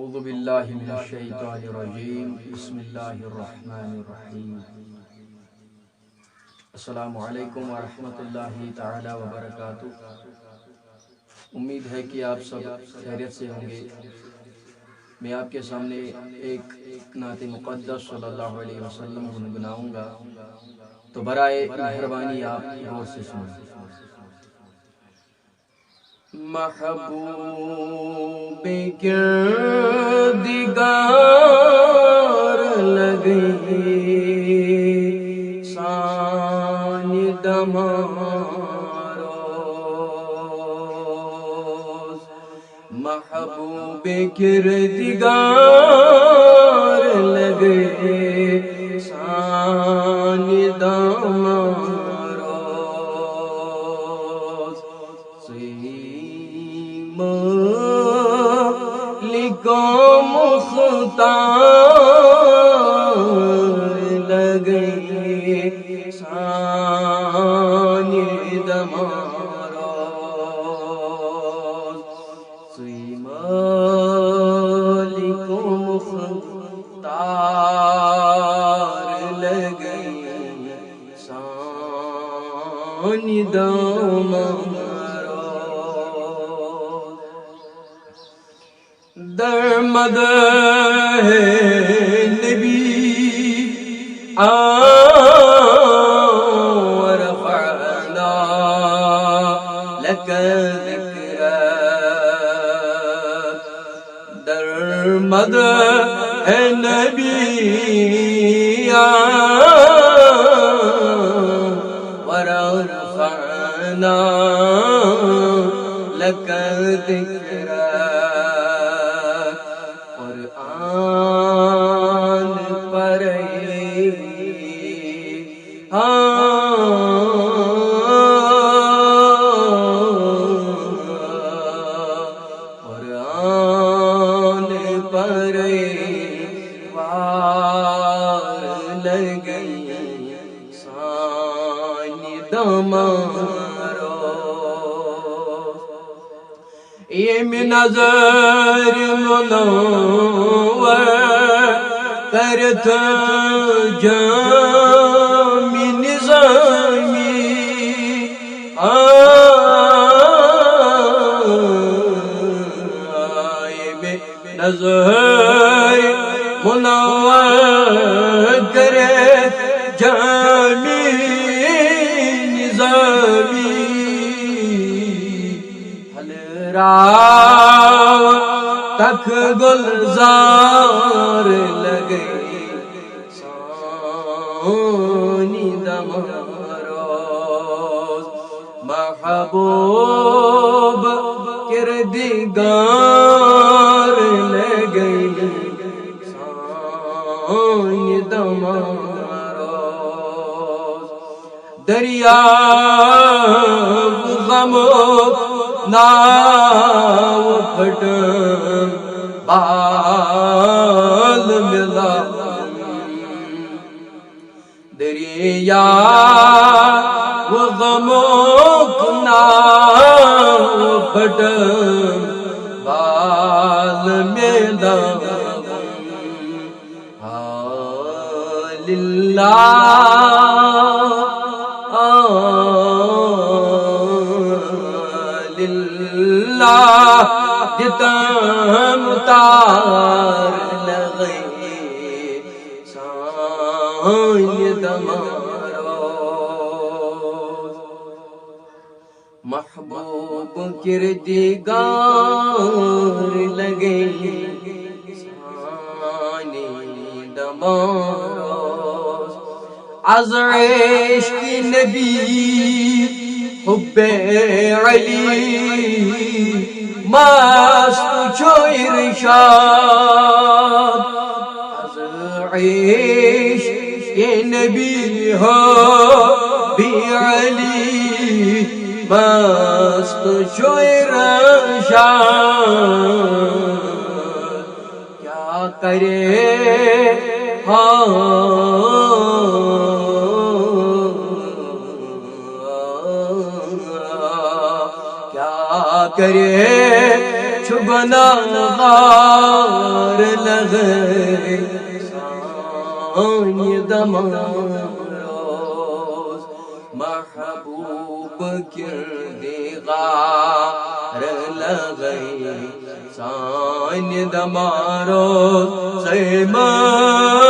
اعوذ باللہ من الشیطان الرجیم بسم اللہ الرحمن الرحیم السلام علیکم ورحمۃ اللہ تعالی وبرکاتہ۔ امید ہے کہ آپ سب خیریت سے ہوں گے۔ میں آپ کے سامنے ایک نعت مقدس صلی اللہ علیہ وسلم گنگناؤں گا، تو برائے مہربانی آپ غور سے سنیں۔ محبوب کردگار لگے سانی دماروز، محبوب کردگار لگے سانی دماروز، علیکم مختار لگے سانی دماروز، علیکم مختار لگے سانی دماروز، در مدح نبی ورفعنا لك ذکرک، در مدح نبی ورفعنا لك ذکرک، قرآن پڑھے قرآن پڑھے وار لگئی سانی دماروز، یہ من نظر منور کرت جامی نظامی، آئے میں نظر منور کرت جامی نظامی، حل راو تک گلزار لگے سانی دماروز، محبوب کردگار لگے سانی دماروز، دریا غم ناو پھٹم بال ملا، دریا و غموک ناو پھٹم بال ملا، للہ جتم تار لگے سانی دماروز، محبوب کردگار لگے سانی دماروز، از عشق نبی حب علی مست چو ارشاد، از عشق نبی حب علی مست چو ارشاد، کیا کرے کیا کرے چھ گناہگار لغے سانی دماروز محبوب کردگار لغے سانی دماروز سیمان